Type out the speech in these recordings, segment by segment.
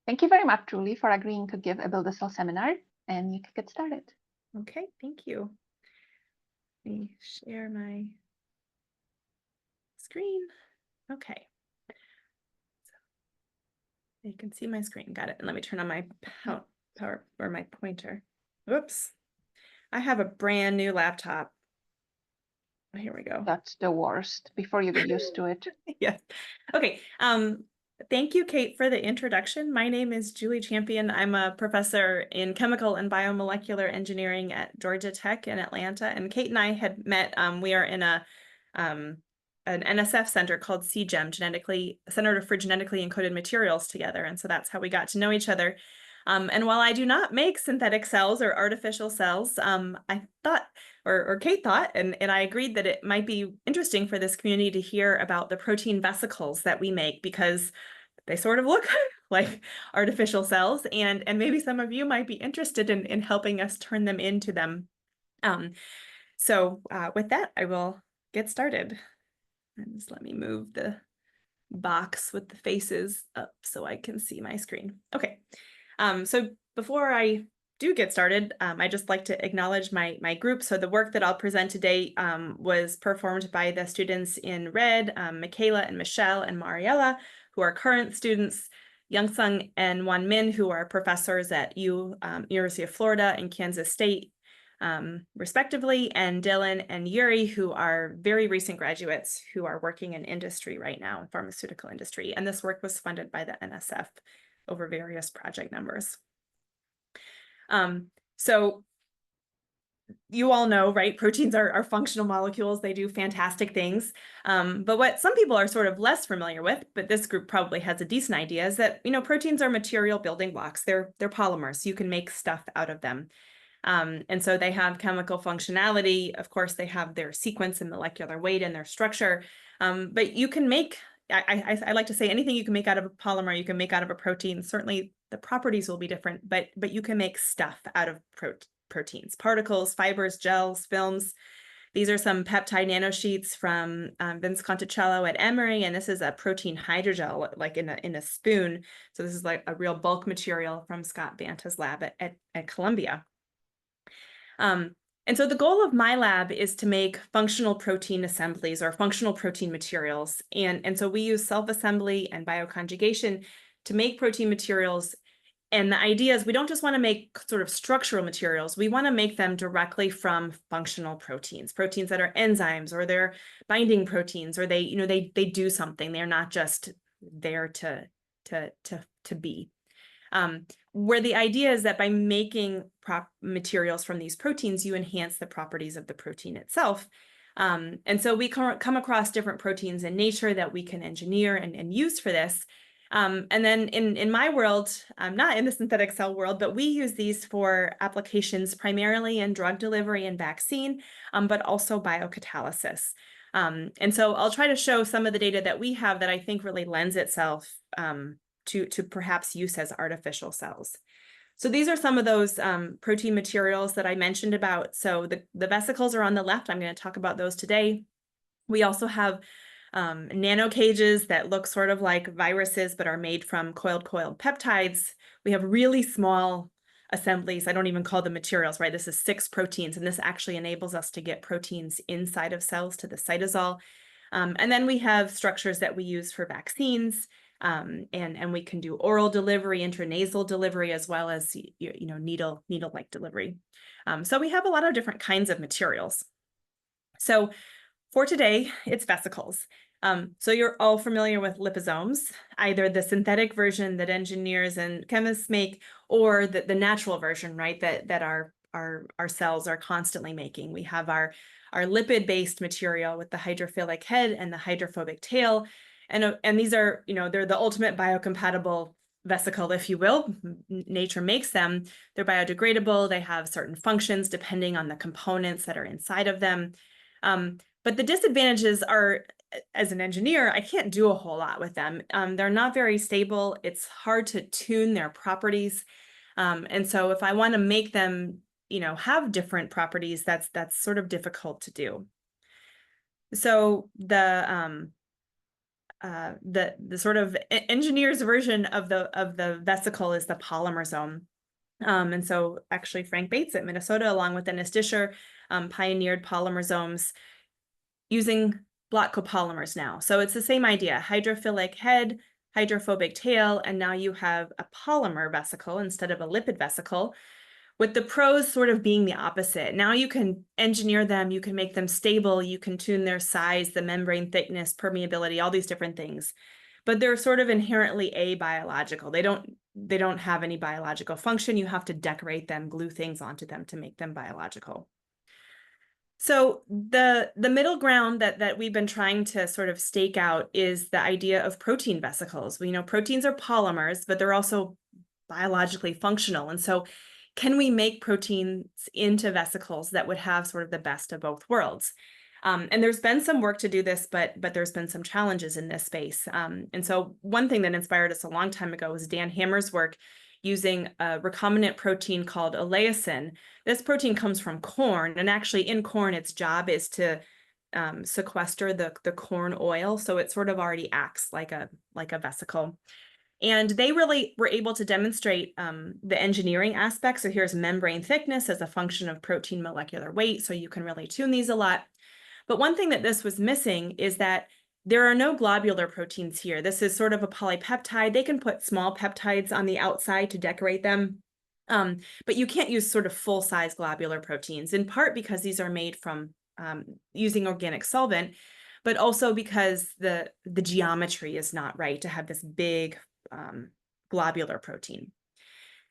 Thank you very much, Julie, for agreeing to give a Build a Cell seminar, and you can get started. Okay, thank you. Let me share my screen. Okay. So you can see my screen. Got it. And let me turn on my power or my pointer. Whoops. I have a brand new laptop. Here we go. That's the worst before you get used to it. Yes. Okay. Thank you, Kate, for the introduction. My name is Julie Champion. I'm a professor in chemical and biomolecular engineering at Georgia Tech in Atlanta. And Kate and I had met. We are in an NSF center called CGEM, Center for Genetically Encoded Materials together. And so that's how we got to know each other. And while I do not make synthetic cells or artificial cells, I thought, or Kate thought, and I agreed that it might be interesting for this community to hear about the protein vesicles that we make, because they sort of look like artificial cells, and maybe some of you might be interested in helping us turn them into them. So with that, I will get started. And just let me move the box with the faces up so I can see my screen. Okay. So before I do get started, I just like to acknowledge my group. So the work that I'll present today was performed by the students in red, Michaela and Michelle and Mariella, who are current students, Youngsung and Wanmin, who are professors at University of Florida and Kansas State, respectively, and Dylan and Yuri, who are very recent graduates who are working in industry right now, in pharmaceutical industry. And this work was funded by the NSF over various project numbers. So you all know, right? Proteins are functional molecules. They do fantastic things. But what some people are sort of less familiar with, but this group probably has a decent idea, is that, proteins are material building blocks. They're polymers. You can make stuff out of them. And so they have chemical functionality. Of course, they have their sequence and molecular weight and their structure. But you can make, I like to say, anything you can make out of a polymer, you can make out of a protein. Certainly the properties will be different, but you can make stuff out of proteins, particles, fibers, gels, films. These are some peptide nanosheets from Vince Conticello at Emory, and this is a protein hydrogel, like in a spoon. So this is like a real bulk material from Scott Banta's lab at Columbia. And so the goal of my lab is to make functional protein assemblies or functional protein materials. And so we use self-assembly and bioconjugation to make protein materials. And the idea is we don't just want to make sort of structural materials. We want to make them directly from functional proteins that are enzymes, or they're binding proteins, or they do something. They're not just there to be. Where the idea is that by making materials from these proteins, you enhance the properties of the protein itself. And so we come across different proteins in nature that we can engineer and use for this. And then in my world, I'm not in the synthetic cell world, but we use these for applications primarily in drug delivery and vaccine, but also biocatalysis. And so I'll try to show some of the data that we have that I think really lends itself to perhaps use as artificial cells. So these are some of those protein materials that I mentioned about. So the vesicles are on the left. I'm going to talk about those today. We also have nano cages that look sort of like viruses, but are made from coiled peptides. We have really small assemblies. I don't even call them materials, right? This is 6 proteins, and this actually enables us to get proteins inside of cells to the cytosol. And then we have structures that we use for vaccines. And we can do oral delivery, intranasal delivery, as well as needle-like delivery. So we have a lot of different kinds of materials. So for today, it's vesicles. So you're all familiar with liposomes, either the synthetic version that engineers and chemists make, or the natural version, right? That our cells are constantly making. We have our lipid-based material with the hydrophilic head and the hydrophobic tail. And these are, they're the ultimate biocompatible vesicle, if you will. Nature makes them. They're biodegradable. They have certain functions depending on the components that are inside of them. But the disadvantages are, as an engineer, I can't do a whole lot with them. They're not very stable. It's hard to tune their properties. And so if I want to make them, have different properties, that's sort of difficult to do. So the sort of engineer's version of the vesicle is the polymersome. And so actually Frank Bates at Minnesota, along with Dennis Disher, pioneered polymersomes using block copolymers now. So it's the same idea, hydrophilic head, hydrophobic tail, and now you have a polymer vesicle instead of a lipid vesicle, with the pros sort of being the opposite. Now you can engineer them, you can make them stable, you can tune their size, the membrane thickness, permeability, all these different things. But they're sort of inherently abiological. They don't have any biological function. You have to decorate them, glue things onto them to make them biological. So the middle ground that we've been trying to sort of stake out is the idea of protein vesicles. We know proteins are polymers, but they're also biologically functional. And so can we make proteins into vesicles that would have sort of the best of both worlds? And there's been some work to do this, but there's been some challenges in this space. And so one thing that inspired us a long time ago was Dan Hammer's work using a recombinant protein called oleacin. This protein comes from corn, and actually in corn, its job is to sequester the corn oil. So it sort of already acts like a vesicle. And they really were able to demonstrate the engineering aspects. So here's membrane thickness as a function of protein molecular weight. So you can really tune these a lot. But one thing that this was missing is that there are no globular proteins here. This is sort of a polypeptide. They can put small peptides on the outside to decorate them. But you can't use sort of full-size globular proteins, in part because these are made from using organic solvent, but also because the geometry is not right to have this big globular protein.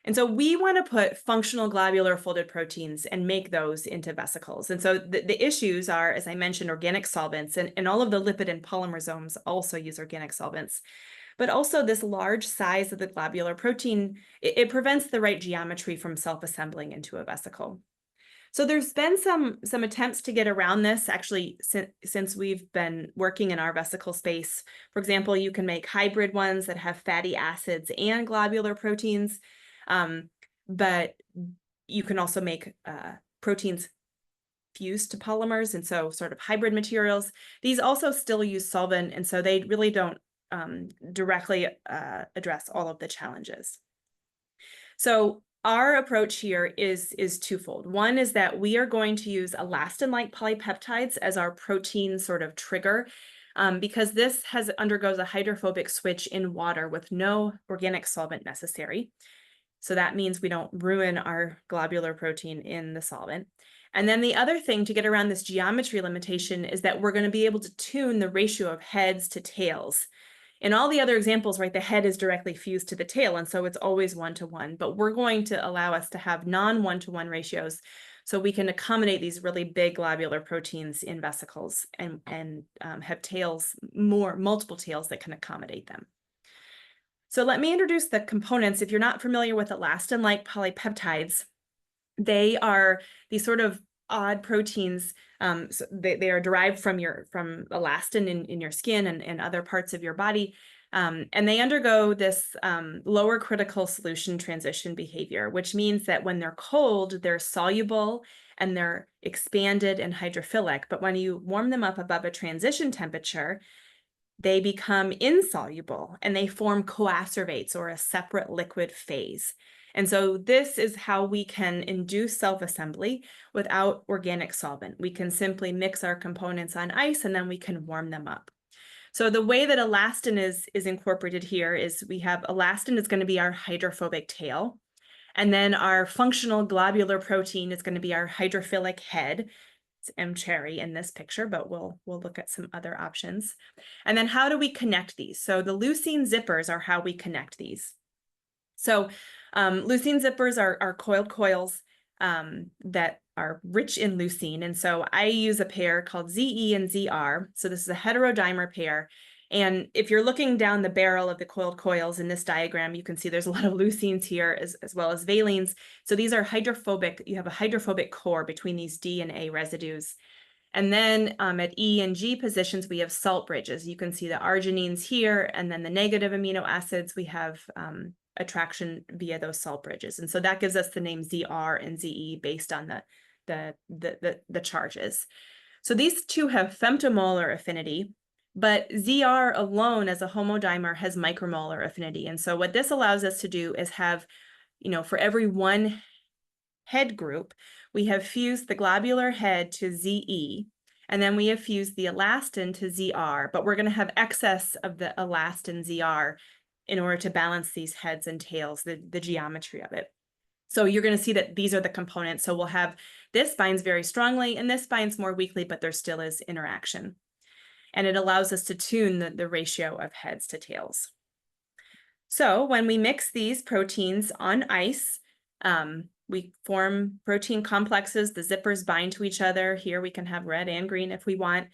And so we want to put functional globular folded proteins and make those into vesicles. And so the issues are, as I mentioned, organic solvents, and all of the lipid and polymersomes also use organic solvents. But also this large size of the globular protein, it prevents the right geometry from self-assembling into a vesicle. So there's been some attempts to get around this, actually, since we've been working in our vesicle space. For example, you can make hybrid ones that have fatty acids and globular proteins, but you can also make proteins fused to polymers, and so sort of hybrid materials. These also still use solvent, and so they really don't directly address all of the challenges. So our approach here is twofold. One is that we are going to use elastin-like polypeptides as our protein sort of trigger, because this undergoes a hydrophobic switch in water with no organic solvent necessary. So that means we don't ruin our globular protein in the solvent. And then the other thing to get around this geometry limitation is that we're going to be able to tune the ratio of heads to tails. In all the other examples, right, the head is directly fused to the tail, and so it's always 1-to-1, but we're going to allow us to have non-1-to-1 ratios so we can accommodate these really big globular proteins in vesicles and have tails, multiple tails that can accommodate them. So let me introduce the components. If you're not familiar with elastin-like polypeptides, they are these sort of odd proteins. So they are derived from elastin in your skin and other parts of your body. And they undergo this lower critical solution transition behavior, which means that when they're cold, they're soluble and they're expanded and hydrophilic. But when you warm them up above a transition temperature, they become insoluble and they form coacervates, or a separate liquid phase. And so this is how we can induce self-assembly without organic solvent. We can simply mix our components on ice and then we can warm them up. So the way that elastin is incorporated here is we have elastin is going to be our hydrophobic tail. And then our functional globular protein is going to be our hydrophilic head. It's M. cherry in this picture, but we'll look at some other options. And then how do we connect these? So the leucine zippers are how we connect these. So leucine zippers are coiled coils that are rich in leucine. And so I use a pair called ZE and ZR. So this is a heterodimer pair. And if you're looking down the barrel of the coiled coils in this diagram, you can see there's a lot of leucines here as well as valines. So these are hydrophobic. You have a hydrophobic core between these D and A residues. And then at E and G positions, we have salt bridges. You can see the arginines here, and then the negative amino acids, we have attraction via those salt bridges. And so that gives us the name ZR and ZE based on the charges. So these two have femtomolar affinity. but ZR alone as a homodimer has micromolar affinity. And so what this allows us to do is have, for every one head group, we have fused the globular head to ZE, and then we have fused the elastin to ZR, but we're going to have excess of the elastin ZR in order to balance these heads and tails, the geometry of it. So you're going to see that these are the components. So we'll have this binds very strongly and this binds more weakly, but there still is interaction. And it allows us to tune the ratio of heads to tails. So when we mix these proteins on ice, we form protein complexes. The zippers bind to each other. Here we can have red and green if we want.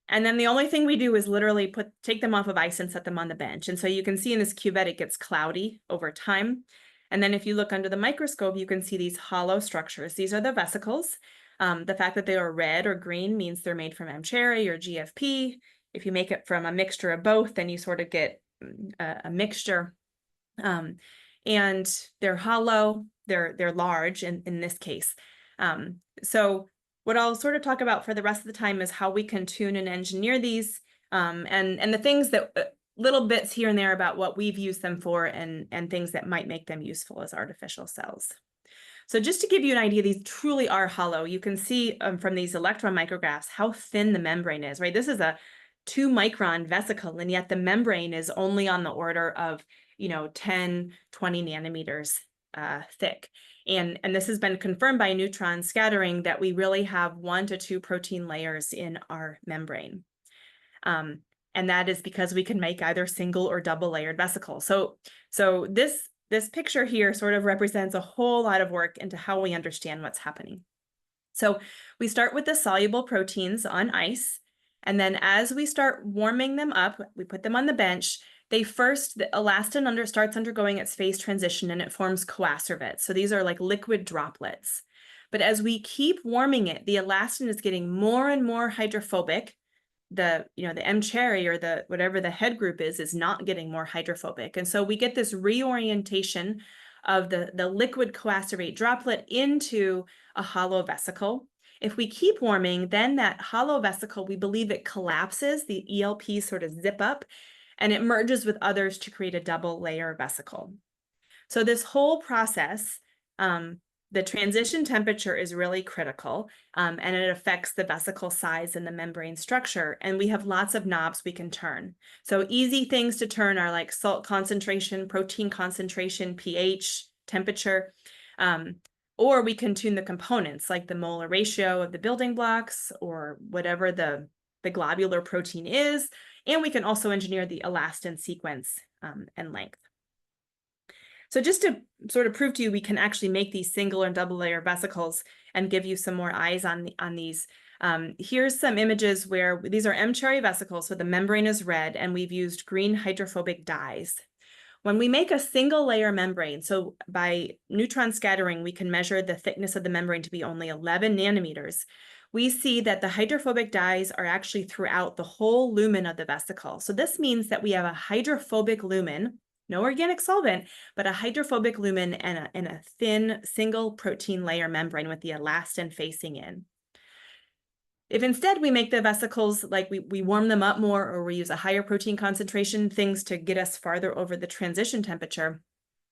And then the only thing we do is literally take them off of ice and set them on the bench. And so you can see in this cuvette, it gets cloudy over time. And then if you look under the microscope, you can see these hollow structures. These are the vesicles. The fact that they are red or green means they're made from M. cherry or GFP. If you make it from a mixture of both, then you sort of get a mixture. And they're hollow, they're large in this case. So what I'll sort of talk about for the rest of the time is how we can tune and engineer these, and the things that little bits here and there about what we've used them for and things that might make them useful as artificial cells. So just to give you an idea, these truly are hollow. You can see from these electron micrographs how thin the membrane is, right? This is a 2-micron vesicle, and yet the membrane is only on the order of 10, 20 nanometers thick. And this has been confirmed by neutron scattering that we really have 1 to 2 protein layers in our membrane. And that is because we can make either single or double layered vesicles. So this picture here sort of represents a whole lot of work into how we understand what's happening. So we start with the soluble proteins on ice. And then as we start warming them up, we put them on the bench. The elastin starts undergoing its phase transition and it forms coacervates. So these are like liquid droplets. But as we keep warming it, the elastin is getting more and more hydrophobic. The M. cherry or whatever the head group is not getting more hydrophobic. And so we get this reorientation of the liquid coacervate droplet into a hollow vesicle. If we keep warming, then that hollow vesicle, we believe it collapses, the ELPs sort of zip up, and it merges with others to create a double layer vesicle. So this whole process, the transition temperature is really critical, and it affects the vesicle size and the membrane structure. And we have lots of knobs we can turn. So easy things to turn are like salt concentration, protein concentration, pH, temperature, or we can tune the components like the molar ratio of the building blocks or whatever the globular protein is. And we can also engineer the elastin sequence and length. So just to sort of prove to you, we can actually make these single and double layer vesicles and give you some more eyes on these. Here's some images where these are M. cherry vesicles, so the membrane is red, and we've used green hydrophobic dyes. When we make a single layer membrane, so by neutron scattering, we can measure the thickness of the membrane to be only 11 nanometers. We see that the hydrophobic dyes are actually throughout the whole lumen of the vesicle. So this means that we have a hydrophobic lumen, no organic solvent, but a hydrophobic lumen and a thin single protein layer membrane with the elastin facing in. If instead we make the vesicles like we warm them up more or we use a higher protein concentration, things to get us farther over the transition temperature,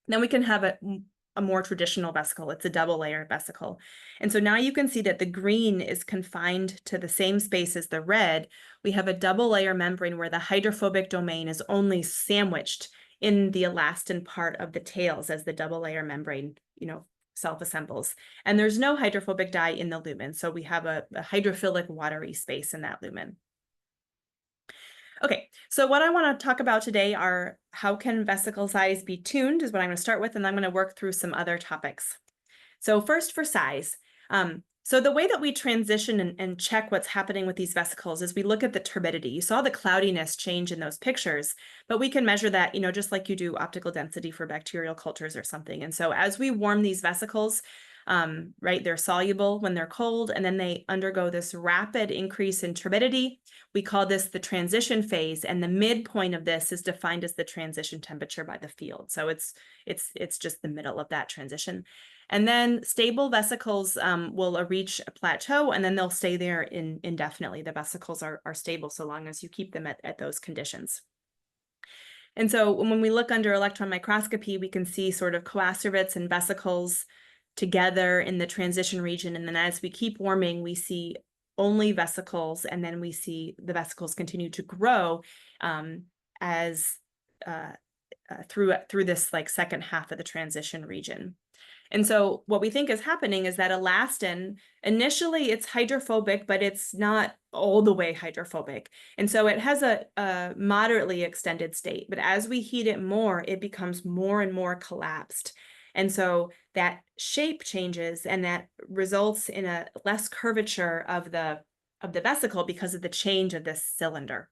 then we can have a more traditional vesicle. It's a double layer vesicle. And so now you can see that the green is confined to the same space as the red. We have a double layer membrane where the hydrophobic domain is only sandwiched in the elastin part of the tails as the double layer membrane, self-assembles. And there's no hydrophobic dye in the lumen. So we have a hydrophilic watery space in that lumen. Okay, so what I want to talk about today are how can vesicle size be tuned is what I'm going to start with, and I'm going to work through some other topics. So first for size. So the way that we transition and check what's happening with these vesicles is we look at the turbidity. You saw the cloudiness change in those pictures, but we can measure that, just like you do optical density for bacterial cultures or something. And so as we warm these vesicles, right, they're soluble when they're cold, and then they undergo this rapid increase in turbidity. We call this the transition phase, and the midpoint of this is defined as the transition temperature by the field. So it's just the middle of that transition. And then stable vesicles will reach a plateau, and then they'll stay there indefinitely. The vesicles are stable so long as you keep them at those conditions. And so when we look under electron microscopy, we can see sort of coacervates and vesicles together in the transition region. And then as we keep warming, we see only vesicles, and then we see the vesicles continue to grow as through this like second half of the transition region. And so what we think is happening is that elastin, initially it's hydrophobic, but it's not all the way hydrophobic. And so it has a moderately extended state, but as we heat it more, it becomes more and more collapsed. And so that shape changes, and that results in a less curvature of the vesicle because of the change of this cylinder.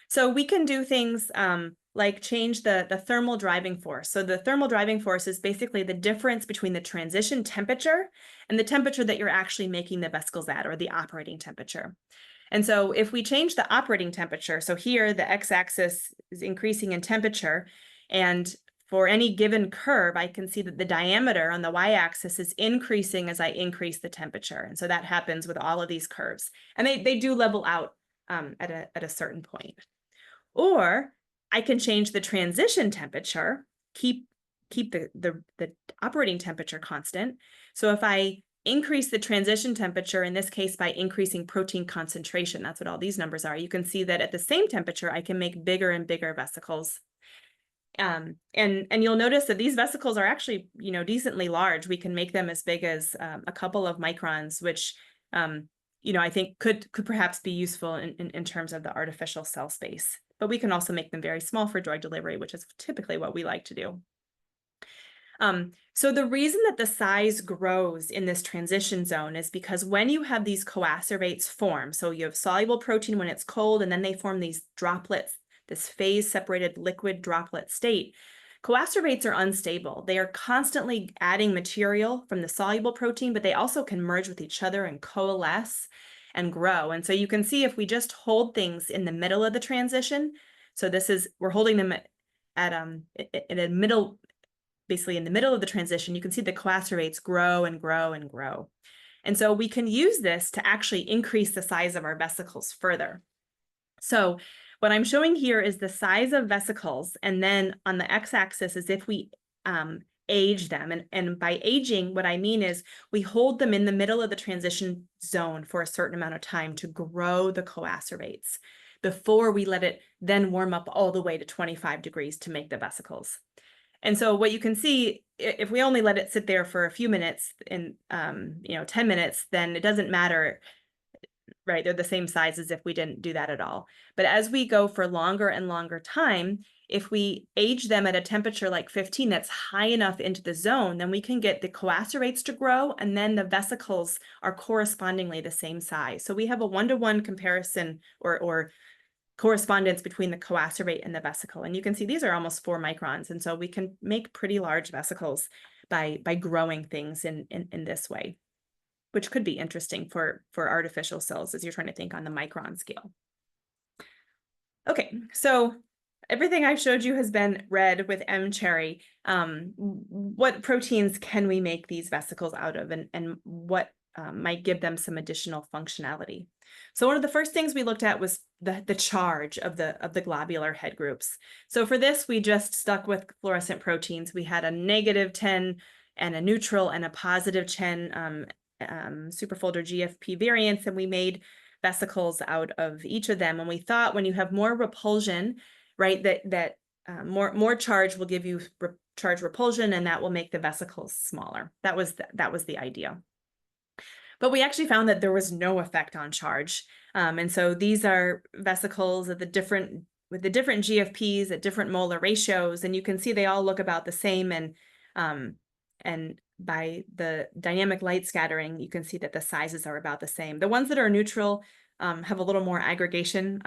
So we can do things like change the thermal driving force. So the thermal driving force is basically the difference between the transition temperature and the temperature that you're actually making the vesicles at, or the operating temperature. And so if we change the operating temperature, so here the x-axis is increasing in temperature, and for any given curve, I can see that the diameter on the y-axis is increasing as I increase the temperature. And so that happens with all of these curves. And they do level out at a certain point. Or I can change the transition temperature, keep the operating temperature constant. So if I increase the transition temperature, in this case by increasing protein concentration, that's what all these numbers are, you can see that at the same temperature, I can make bigger and bigger vesicles. And you'll notice that these vesicles are actually, decently large. We can make them as big as a couple of microns, which, I think could perhaps be useful in terms of the artificial cell space. But we can also make them very small for drug delivery, which is typically what we like to do. So the reason that the size grows in this transition zone is because when you have these coacervates form, so you have soluble protein when it's cold, and then they form these droplets, this phase-separated liquid droplet state, coacervates are unstable. They are constantly adding material from the soluble protein, but they also can merge with each other and coalesce and grow. And so you can see if we just hold things in the middle of the transition, so we're holding them in a middle, basically in the middle of the transition, you can see the coacervates grow and grow and grow. And so we can use this to actually increase the size of our vesicles further. So what I'm showing here is the size of vesicles, and then on the x-axis is if we age them. And by aging, what I mean is we hold them in the middle of the transition zone for a certain amount of time to grow the coacervates before we let it then warm up all the way to 25 degrees to make the vesicles. And so what you can see, if we only let it sit there for a few minutes, in 10 minutes, then it doesn't matter, right? They're the same size as if we didn't do that at all. But as we go for longer and longer time, if we age them at a temperature like 15 that's high enough into the zone, then we can get the coacervates to grow, and then the vesicles are correspondingly the same size. So we have a one-to-one comparison or correspondence between the coacervate and the vesicle. And you can see these are almost 4 microns. And so we can make pretty large vesicles by growing things in this way, which could be interesting for artificial cells as you're trying to think on the micron scale. Okay, so everything I've showed you has been red with mCherry. What proteins can we make these vesicles out of, and what might give them some additional functionality? So one of the first things we looked at was the charge of the globular head groups. So for this, we just stuck with fluorescent proteins. We had a -10 and a neutral and a +10 superfolder GFP variants, and we made vesicles out of each of them. And we thought when you have more repulsion, right, that more charge will give you charge repulsion, and that will make the vesicles smaller. That was the idea. But we actually found that there was no effect on charge. And so these are vesicles with the different GFPs at different molar ratios, and you can see they all look about the same. And by the dynamic light scattering, you can see that the sizes are about the same. The ones that are neutral have a little more aggregation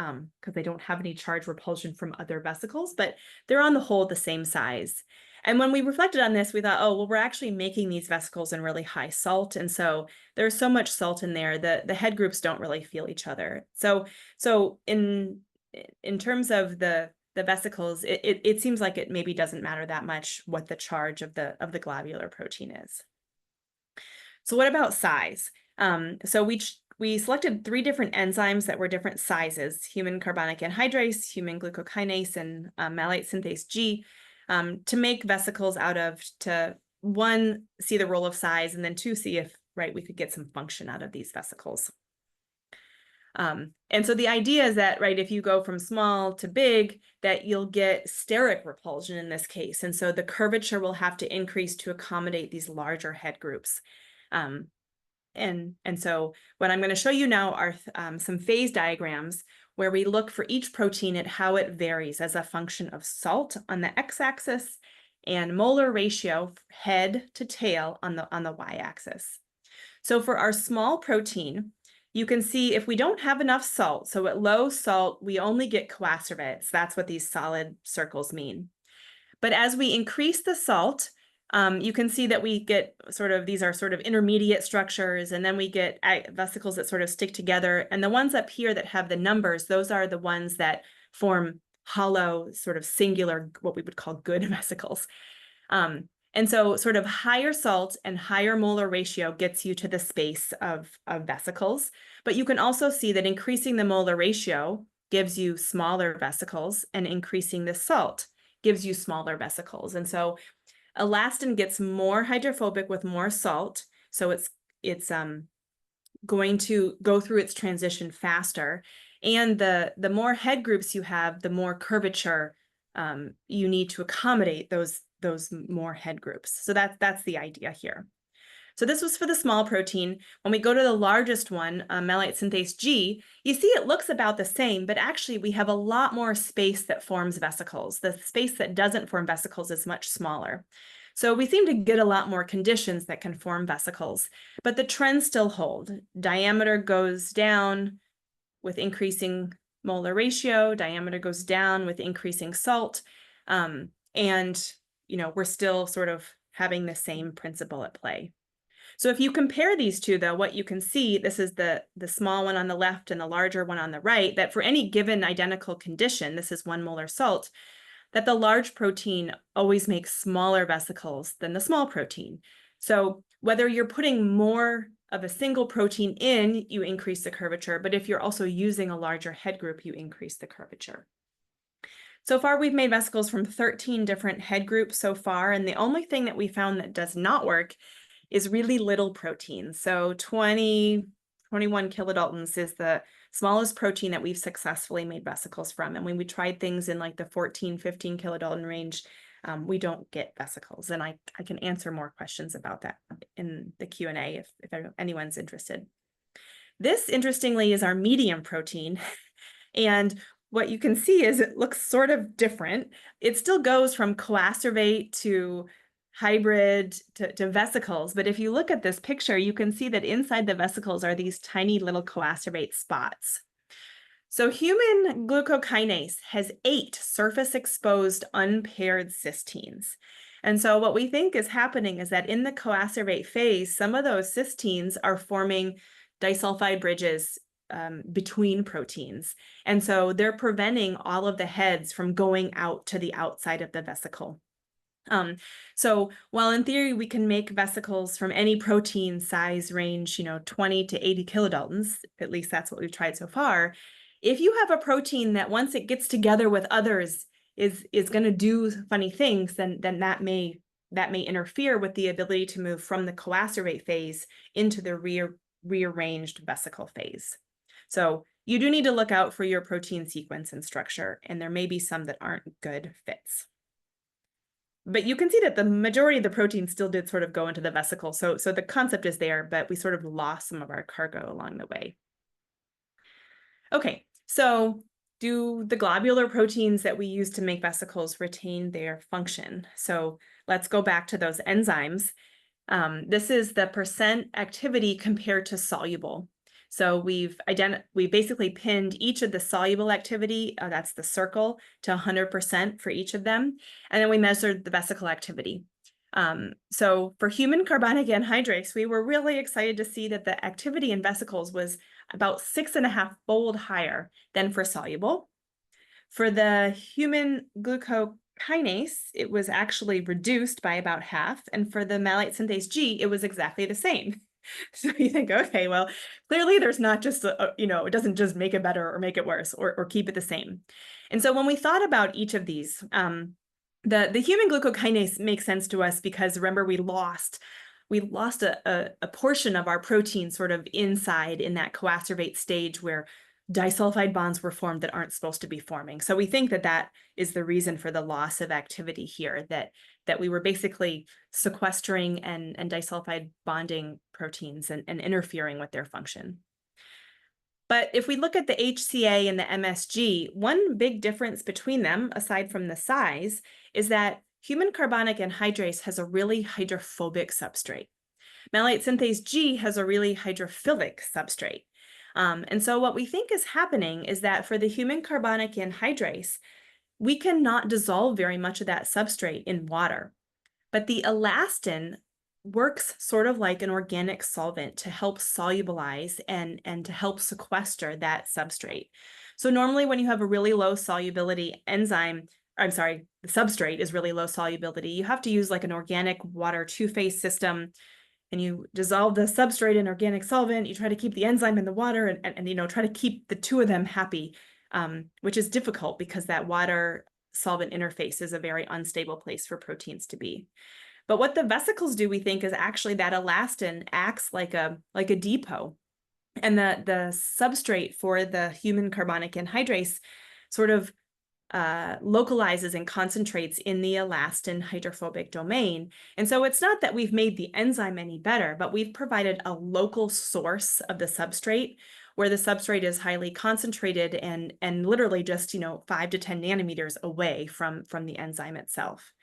because they don't have any charge repulsion from other vesicles, but they're on the whole the same size. And when we reflected on this, we thought, oh, well, we're actually making these vesicles in really high salt. And so there's so much salt in there that the head groups don't really feel each other. So in terms of the the vesicles, it seems like it maybe doesn't matter that much what the charge of the globular protein is. So what about size? So we selected 3 different enzymes that were different sizes: human carbonic anhydrase, human glucokinase, and malate synthase G, to make vesicles out of, to 1, see the role of size, and then 2, see if, right, we could get some function out of these vesicles. And so the idea is that, right, if you go from small to big, that you'll get steric repulsion in this case. And so the curvature will have to increase to accommodate these larger head groups. And so what I'm going to show you now are some phase diagrams where we look for each protein at how it varies as a function of salt on the x-axis and molar ratio head to tail on the y-axis. So for our small protein, you can see if we don't have enough salt, so at low salt, we only get coacervates. That's what these solid circles mean. But as we increase the salt, you can see that we get these are sort of intermediate structures, and then we get vesicles that sort of stick together. And the ones up here that have the numbers, those are the ones that form hollow, sort of singular, what we would call good vesicles. And so sort of higher salt and higher molar ratio gets you to the space of vesicles. But you can also see that increasing the molar ratio gives you smaller vesicles, and increasing the salt gives you smaller vesicles. And so elastin gets more hydrophobic with more salt. So it's going to go through its transition faster. And the more head groups you have, the more curvature you need to accommodate those more head groups. So that's the idea here. So this was for the small protein. When we go to the largest one, malate synthase G, you see it looks about the same, but actually we have a lot more space that forms vesicles. The space that doesn't form vesicles is much smaller. So we seem to get a lot more conditions that can form vesicles, but the trends still hold. Diameter goes down with increasing molar ratio, diameter goes down with increasing salt, and we're still sort of having the same principle at play. So if you compare these two, though, what you can see, this is the small one on the left and the larger one on the right, that for any given identical condition, this is 1 molar salt, that the large protein always makes smaller vesicles than the small protein. So whether you're putting more of a single protein in, you increase the curvature, but if you're also using a larger head group, you increase the curvature. So far, we've made vesicles from 13 different head groups so far, and the only thing that we found that does not work is really little proteins. So 21 kilodaltons is the smallest protein that we've successfully made vesicles from. And when we tried things in like the 14, 15 kilodalton range, we don't get vesicles. And I can answer more questions about that in the Q&A if anyone's interested. This, interestingly, is our medium protein. And what you can see is it looks sort of different. It still goes from coacervate to hybrid to vesicles. But if you look at this picture, you can see that inside the vesicles are these tiny little coacervate spots. So human glucokinase has 8 surface-exposed unpaired cysteines. And so what we think is happening is that in the coacervate phase, some of those cysteines are forming disulfide bridges between proteins. And so they're preventing all of the heads from going out to the outside of the vesicle. So while in theory we can make vesicles from any protein size range, 20 to 80 kilodaltons, at least that's what we've tried so far, if you have a protein that once it gets together with others is going to do funny things, then that may interfere with the ability to move from the coacervate phase into the rearranged vesicle phase. So you do need to look out for your protein sequence and structure, and there may be some that aren't good fits. But you can see that the majority of the protein still did sort of go into the vesicle. So the concept is there, but we sort of lost some of our cargo along the way. Okay, so do the globular proteins that we use to make vesicles retain their function? So let's go back to those enzymes. This is the percent activity compared to soluble. So we basically pinned each of the soluble activity, that's the circle, to 100% for each of them. And then we measured the vesicle activity. So for human carbonic anhydrase, we were really excited to see that the activity in vesicles was about 6.5-fold higher than for soluble. For the human glucokinase, it was actually reduced by about half. And for the malate synthase G, it was exactly the same. So you think, okay, well, clearly there's not just, it doesn't just make it better or make it worse or keep it the same. And so when we thought about each of these, the human glucokinase makes sense to us because remember, we lost a portion of our protein sort of inside in that coacervate stage where disulfide bonds were formed that aren't supposed to be forming. So we think that that is the reason for the loss of activity here, that we were basically sequestering and disulfide bonding proteins and interfering with their function. But if we look at the HCA and the MSG, one big difference between them, aside from the size, is that human carbonic anhydrase has a really hydrophobic substrate. Malate synthase G has a really hydrophilic substrate. And so what we think is happening is that for the human carbonic anhydrase, we cannot dissolve very much of that substrate in water. But the elastin works sort of like an organic solvent to help solubilize and to help sequester that substrate. So normally when you have a really low solubility enzyme, the substrate is really low solubility, you have to use like an organic water two-phase system, and you dissolve the substrate in organic solvent, you try to keep the enzyme in the water and try to keep the two of them happy, which is difficult because that water solvent interface is a very unstable place for proteins to be. But what the vesicles do, we think, is actually that elastin acts like a depot. And the substrate for the human carbonic anhydrase sort of localizes and concentrates in the elastin hydrophobic domain. And so it's not that we've made the enzyme any better, but we've provided a local source of the substrate where the substrate is highly concentrated and literally just 5 to 10 nanometers away from the enzyme itself.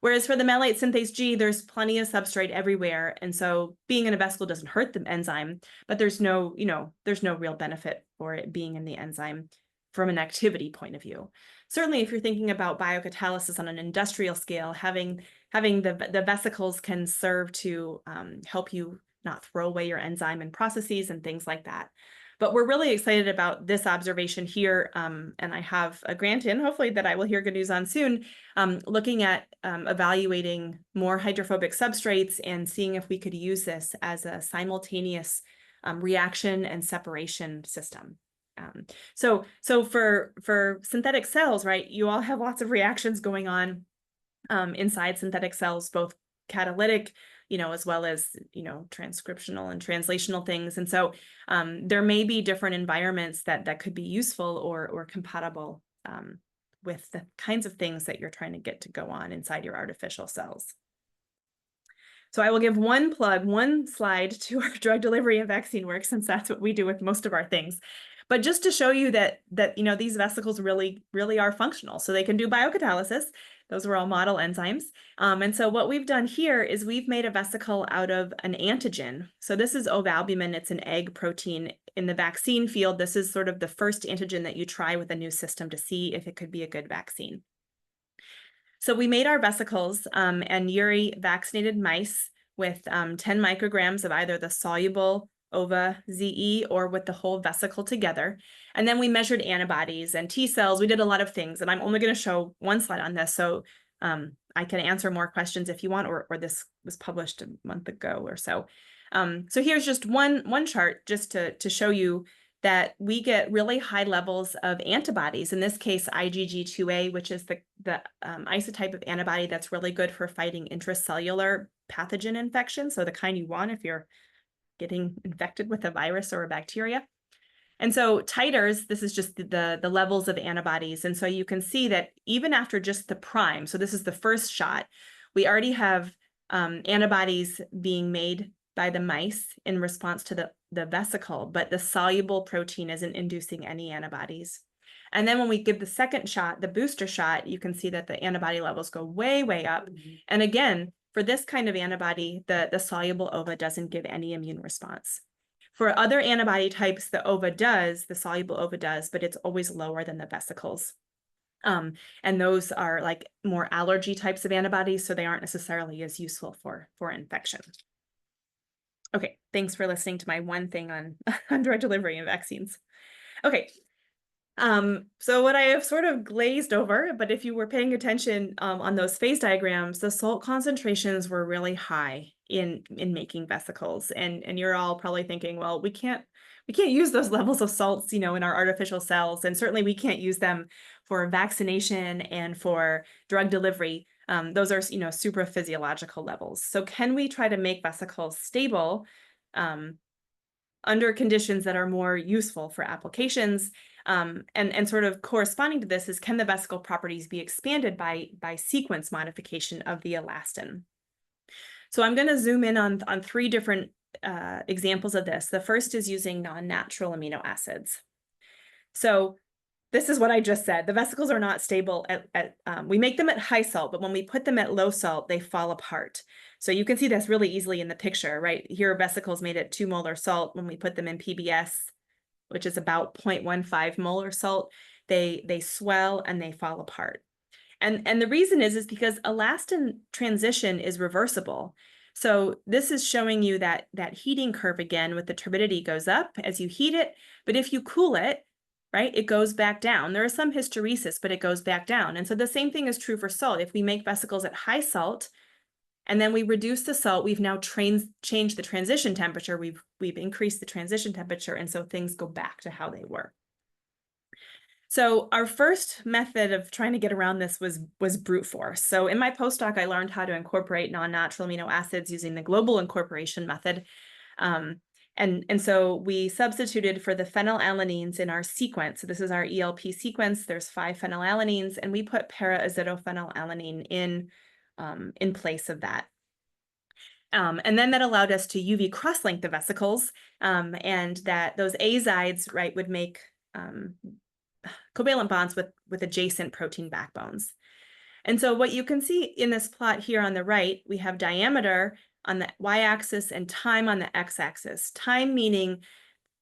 Whereas for the malate synthase G, there's plenty of substrate everywhere. And so being in a vesicle doesn't hurt the enzyme, but there's no real benefit for it being in the enzyme from an activity point of view. Certainly, if you're thinking about biocatalysis on an industrial scale, having the vesicles can serve to help you not throw away your enzyme in processes and things like that. But we're really excited about this observation here, and I have a grant in, hopefully, that I will hear good news on soon, looking at evaluating more hydrophobic substrates and seeing if we could use this as a simultaneous reaction and separation system. So for synthetic cells, right, you all have lots of reactions going on inside synthetic cells, both catalytic, as well as, transcriptional and translational things. And so there may be different environments that could be useful or compatible with the kinds of things that you're trying to get to go on inside your artificial cells. So I will give one slide to our drug delivery and vaccine work, since that's what we do with most of our things. But just to show you that these vesicles really are functional. So they can do biocatalysis. Those were all model enzymes. And so what we've done here is we've made a vesicle out of an antigen. So this is ovalbumin. It's an egg protein. In the vaccine field, this is sort of the first antigen that you try with a new system to see if it could be a good vaccine. So we made our vesicles, and Yuri vaccinated mice with 10 micrograms of either the soluble OVA ZE or with the whole vesicle together. And then we measured antibodies and T cells. We did a lot of things, and I'm only going to show one slide on this. So I can answer more questions if you want, or this was published a month ago or so. So here's just one chart just to show you that we get really high levels of antibodies, in this case IgG2A, which is the isotype of antibody that's really good for fighting intracellular pathogen infection, so the kind you want if you're getting infected with a virus or a bacteria. And so titers, this is just the levels of antibodies. And so you can see that even after just the prime, so this is the first shot, we already have antibodies being made by the mice in response to the vesicle, but the soluble protein isn't inducing any antibodies. And then when we give the second shot, the booster shot, you can see that the antibody levels go way, way up. And again, for this kind of antibody, the soluble OVA doesn't give any immune response. For other antibody types, the OVA does, the soluble OVA does, but it's always lower than the vesicles. And those are like more allergy types of antibodies, so they aren't necessarily as useful for infection. Okay, thanks for listening to my one thing on drug delivery and vaccines. Okay, So what I have sort of glazed over, but if you were paying attention on those phase diagrams, the salt concentrations were really high in making vesicles, and you're all probably thinking, well, we can't use those levels of salts, in our artificial cells, and certainly we can't use them for vaccination and for drug delivery. Those are super physiological levels. So can we try to make vesicles stable under conditions that are more useful for applications? And sort of corresponding to this is, can the vesicle properties be expanded by sequence modification of the elastin? So I'm going to zoom in on three different examples of this. The first is using non-natural amino acids. So this is what I just said. The vesicles are not stable we make them at high salt, but when we put them at low salt, they fall apart. So you can see this really easily in the picture, right? Here are vesicles made at 2 molar salt. When we put them in PBS, which is about 0.15 molar salt, they swell and they fall apart. And the reason is because elastin transition is reversible. So this is showing you that heating curve again, with the turbidity goes up as you heat it, but if you cool it, right, it goes back down. There is some hysteresis, but it goes back down. And so the same thing is true for salt. If we make vesicles at high salt, and then we reduce the salt, we've now changed the transition temperature. We've increased the transition temperature, and so things go back to how they were. So our first method of trying to get around this was brute force. So in my postdoc, I learned how to incorporate non-natural amino acids using the global incorporation method. And so we substituted for the phenylalanines in our sequence. So this is our ELP sequence. There's 5 phenylalanines, and we put para-azetophenylalanine in place of that. And then that allowed us to UV cross-link the vesicles, and that those azides, right, would make covalent bonds with adjacent protein backbones. And so what you can see in this plot here on the right, we have diameter on the y-axis and time on the x-axis. Time meaning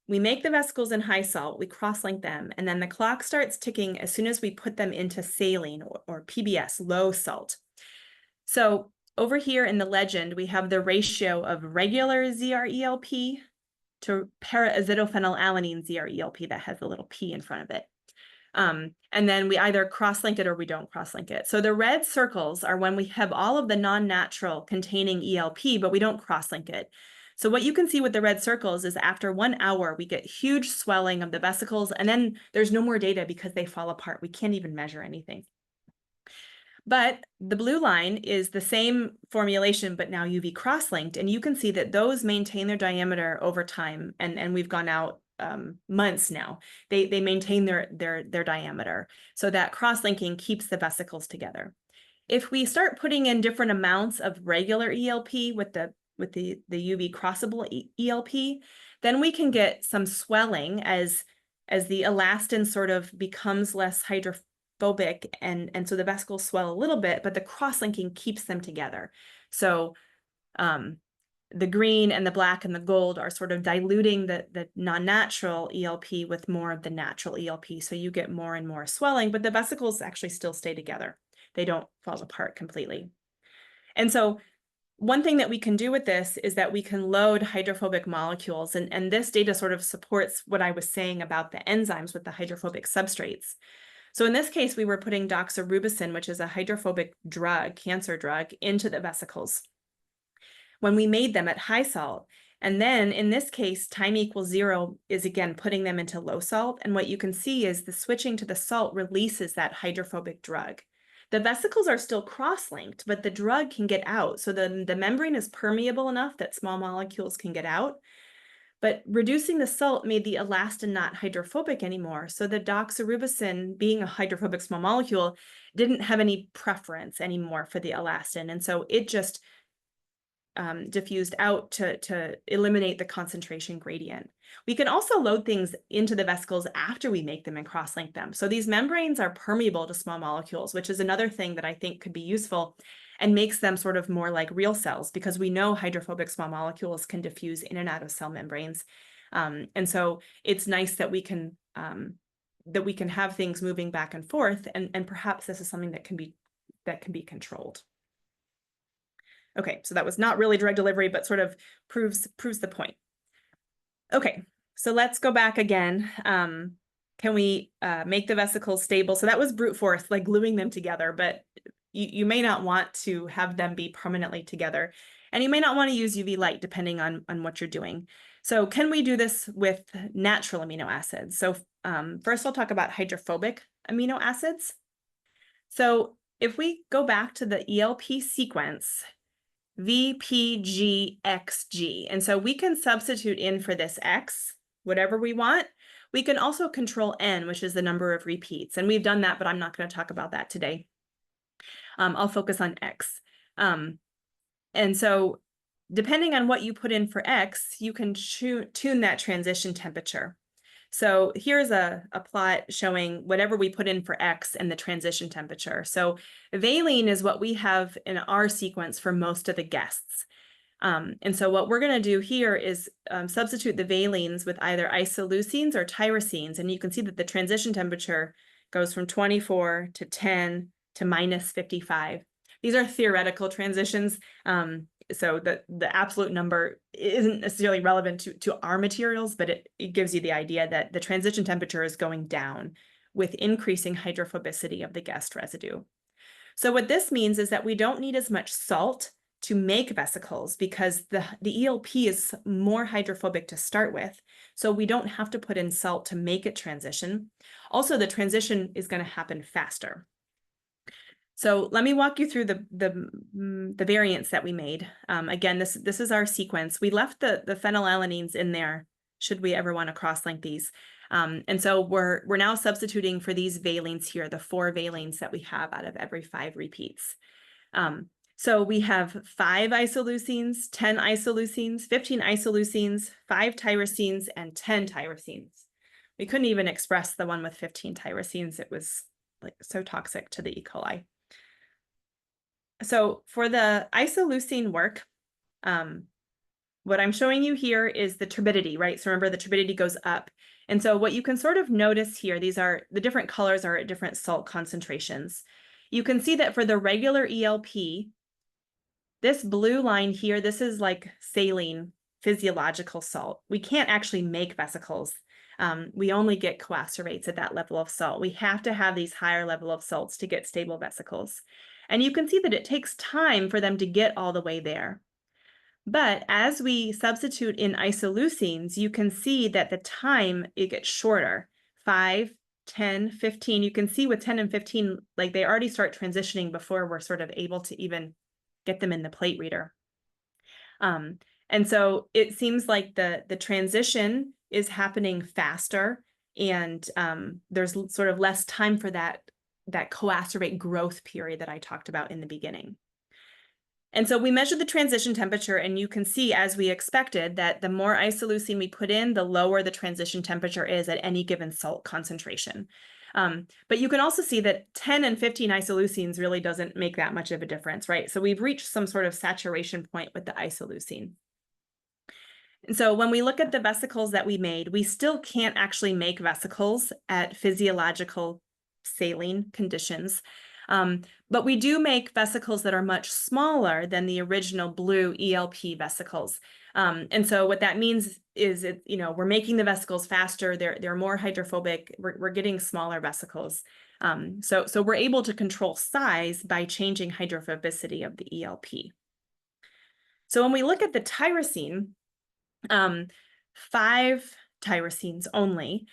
we make the vesicles in high salt, we cross-link them, and then the clock starts ticking as soon as we put them into saline or PBS, low salt. So over here in the legend, we have the ratio of regular ZRELP to para-azetophenylalanine ZRELP that has a little P in front of it. And then we either cross-link it or we don't cross-link it. So the red circles are when we have all of the non-natural containing ELP, but we don't cross-link it. So what you can see with the red circles is after 1 hour, we get huge swelling of the vesicles, and then there's no more data because they fall apart. We can't even measure anything. But the blue line is the same formulation, but now UV cross-linked, and you can see that those maintain their diameter over time, and we've gone out months now. They maintain their diameter, so that cross-linking keeps the vesicles together. If we start putting in different amounts of regular ELP with the UV crossable ELP, then we can get some swelling as the elastin sort of becomes less hydrophobic, and so the vesicles swell a little bit, but the cross-linking keeps them together. So the green and the black and the gold are sort of diluting the non-natural ELP with more of the natural ELP. So you get more and more swelling, but the vesicles actually still stay together. They don't fall apart completely. And so one thing that we can do with this is that we can load hydrophobic molecules. And this data sort of supports what I was saying about the enzymes with the hydrophobic substrates. So in this case, we were putting doxorubicin, which is a hydrophobic drug, cancer drug, into the vesicles when we made them at high salt. And then in this case, time equals 0 is again putting them into low salt. And what you can see is the switching to the salt releases that hydrophobic drug. The vesicles are still cross-linked, but the drug can get out. So the membrane is permeable enough that small molecules can get out. But reducing the salt made the elastin not hydrophobic anymore. So the doxorubicin, being a hydrophobic small molecule, didn't have any preference anymore for the elastin. And so it just diffused out to eliminate the concentration gradient. We can also load things into the vesicles after we make them and cross-link them. So these membranes are permeable to small molecules, which is another thing that I think could be useful and makes them sort of more like real cells, because we know hydrophobic small molecules can diffuse in and out of cell membranes. And so it's nice that we can have things moving back and forth, and perhaps this is something that can be controlled. Okay, so that was not really drug delivery, but sort of proves the point. Okay, so let's go back again. Can we make the vesicles stable? So that was brute force, like gluing them together, but you may not want to have them be permanently together. And you may not want to use UV light depending on what you're doing. So can we do this with natural amino acids? So first I'll talk about hydrophobic amino acids. So if we go back to the ELP sequence, VPGXG, and so we can substitute in for this X, whatever we want. We can also control N, which is the number of repeats. And we've done that, but I'm not going to talk about that today. I'll focus on X. And so depending on what you put in for X, you can tune that transition temperature. So here's a plot showing whatever we put in for X and the transition temperature. So valine is what we have in our sequence for most of the guests. And so what we're going to do here is substitute the valines with either isoleucines or tyrosines. And you can see that the transition temperature goes from 24 to 10 to minus 55. These are theoretical transitions. So the absolute number isn't necessarily relevant to our materials, but it gives you the idea that the transition temperature is going down with increasing hydrophobicity of the guest residue. So what this means is that we don't need as much salt to make vesicles because the ELP is more hydrophobic to start with. So we don't have to put in salt to make it transition. Also, the transition is going to happen faster. So let me walk you through the variants that we made. Again, this is our sequence. We left the phenylalanines in there should we ever want to cross-link these. And so we're now substituting for these valines here, the 4 valines that we have out of every 5 repeats. So we have 5 isoleucines, 10 isoleucines, 15 isoleucines, 5 tyrosines, and 10 tyrosines. We couldn't even express the one with 15 tyrosines. It was like so toxic to the E. coli. So for the isoleucine work, what I'm showing you here is the turbidity, right? So remember the turbidity goes up. And so what you can sort of notice here, these are the different colors are at different salt concentrations. You can see that for the regular ELP, this blue line here, this is like saline physiological salt. We can't actually make vesicles. We only get coacerates at that level of salt. We have to have these higher level of salts to get stable vesicles. And you can see that it takes time for them to get all the way there. But as we substitute in isoleucines, you can see that the time, it gets shorter. 5, 10, 15. You can see with 10 and 15, like they already start transitioning before we're sort of able to even get them in the plate reader. And so it seems like the transition is happening faster, and there's sort of less time for that coacerate growth period that I talked about in the beginning. And so we measured the transition temperature, and you can see, as we expected, that the more isoleucine we put in, the lower the transition temperature is at any given salt concentration. But you can also see that 10 and 15 isoleucines really doesn't make that much of a difference, right? So we've reached some sort of saturation point with the isoleucine. And so when we look at the vesicles that we made, we still can't actually make vesicles at physiological saline conditions. But we do make vesicles that are much smaller than the original blue ELP vesicles. And so what that means is, we're making the vesicles faster. They're more hydrophobic. We're getting smaller vesicles. So we're able to control size by changing hydrophobicity of the ELP. So when we look at the tyrosine, 5 tyrosines only,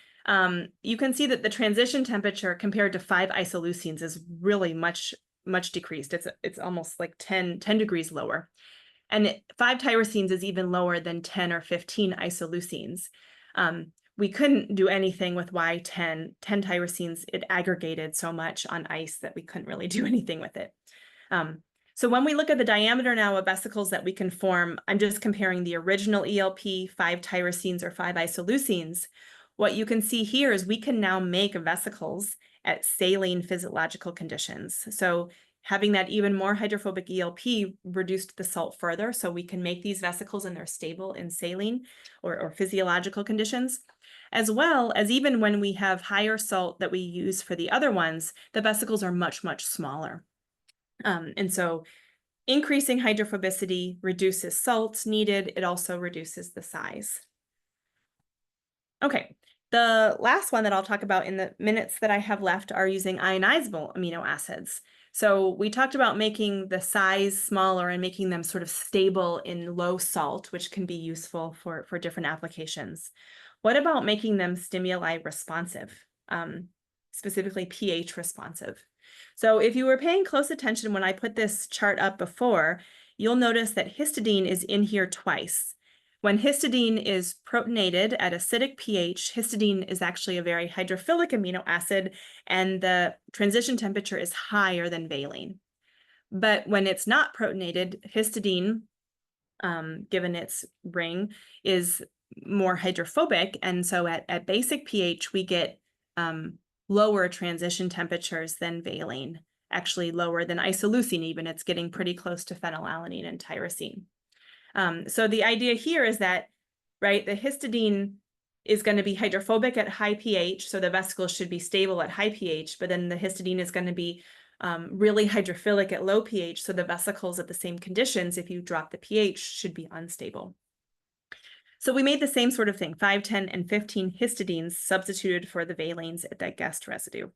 you can see that the transition temperature compared to 5 isoleucines is really much decreased. It's almost like 10 degrees lower. And 5 tyrosines is even lower than 10 or 15 isoleucines. We couldn't do anything with Y10. 10 tyrosines, it aggregated so much on ice that we couldn't really do anything with it. So when we look at the diameter now of vesicles that we can form, I'm just comparing the original ELP, 5 tyrosines or 5 isoleucines. What you can see here is we can now make vesicles at saline physiological conditions. So having that even more hydrophobic ELP reduced the salt further, so we can make these vesicles and they're stable in saline or physiological conditions. As well as even when we have higher salt that we use for the other ones, the vesicles are much smaller. And so increasing hydrophobicity reduces salt needed. It also reduces the size. Okay, The last one that I'll talk about in the minutes that I have left are using ionizable amino acids. So we talked about making the size smaller and making them sort of stable in low salt, which can be useful for different applications. What about making them stimuli responsive, specifically pH responsive? So if you were paying close attention when I put this chart up before, you'll notice that histidine is in here twice. When histidine is protonated at acidic pH, histidine is actually a very hydrophilic amino acid, and the transition temperature is higher than valine. But when it's not protonated, histidine, given its ring, is more hydrophobic, and so at basic pH, we get lower transition temperatures than valine, actually lower than isoleucine even. It's getting pretty close to phenylalanine and tyrosine. So the idea here is that, right, the histidine is going to be hydrophobic at high pH, so the vesicles should be stable at high pH, but then the histidine is going to be really hydrophilic at low pH, so the vesicles at the same conditions, if you drop the pH, should be unstable. So we made the same sort of thing, 5, 10, and 15 histidines substituted for the valines at that guest residue.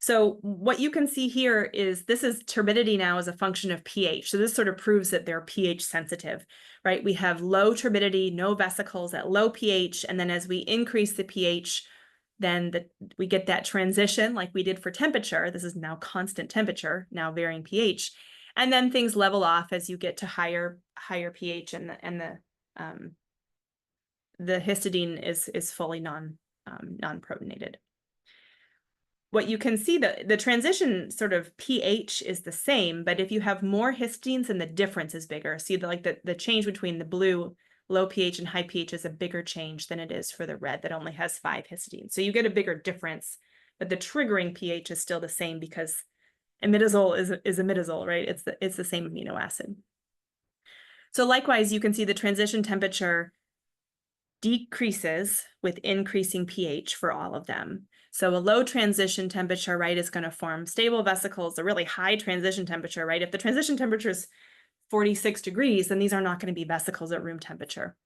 So what you can see here is this is turbidity now as a function of pH. So this sort of proves that they're pH sensitive, right? We have low turbidity, no vesicles at low pH, and then as we increase the pH, then we get that transition like we did for temperature. This is now constant temperature, now varying pH. And then things level off as you get to higher pH, and the histidine is fully non-protonated. What you can see, the transition sort of pH is the same, but if you have more histidines, then the difference is bigger. See, the change between the blue low pH and high pH is a bigger change than it is for the red that only has 5 histidines. So you get a bigger difference, but the triggering pH is still the same because imidazole is imidazole, right? It's the same amino acid. So likewise, you can see the transition temperature decreases with increasing pH for all of them. So a low transition temperature, right, is going to form stable vesicles. A really high transition temperature, right? If the transition temperature is 46 degrees, then these are not going to be vesicles at room temperature.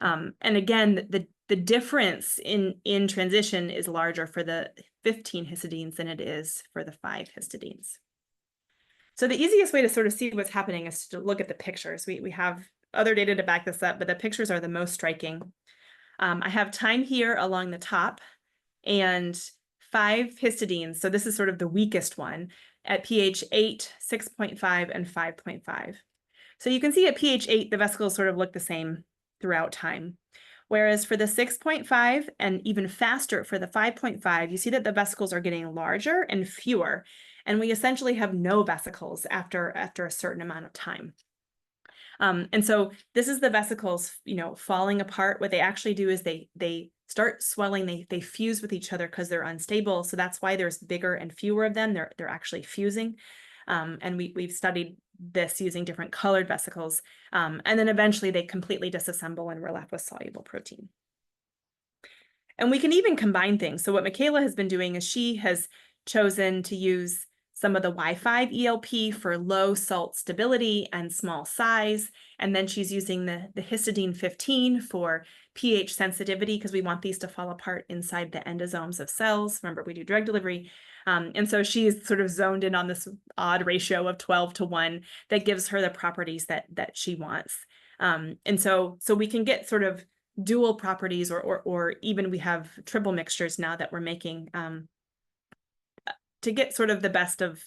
And again, the difference in transition is larger for the 15 histidines than it is for the 5 histidines. So the easiest way to sort of see what's happening is to look at the pictures. We have other data to back this up, but the pictures are the most striking. I have time here along the top and 5 histidines. So this is sort of the weakest one at pH 8, 6.5, and 5.5. So you can see at pH 8, the vesicles sort of look the same throughout time. Whereas for the 6.5 and even faster for the 5.5, you see that the vesicles are getting larger and fewer. And we essentially have no vesicles after a certain amount of time. And so this is the vesicles, falling apart. What they actually do is they start swelling, they fuse with each other because they're unstable. So that's why there's bigger and fewer of them. They're actually fusing. And we've studied this using different colored vesicles. And then eventually they completely disassemble and we're left with soluble protein. And we can even combine things. So what Michaela has been doing is she has chosen to use some of the Y5 ELP for low salt stability and small size. And then she's using the histidine 15 for pH sensitivity because we want these to fall apart inside the endosomes of cells. Remember, we do drug delivery. And so she's sort of zoned in on this odd ratio of 12:1 that gives her the properties that she wants. And so we can get sort of dual properties or even we have triple mixtures now that we're making to get sort of the best of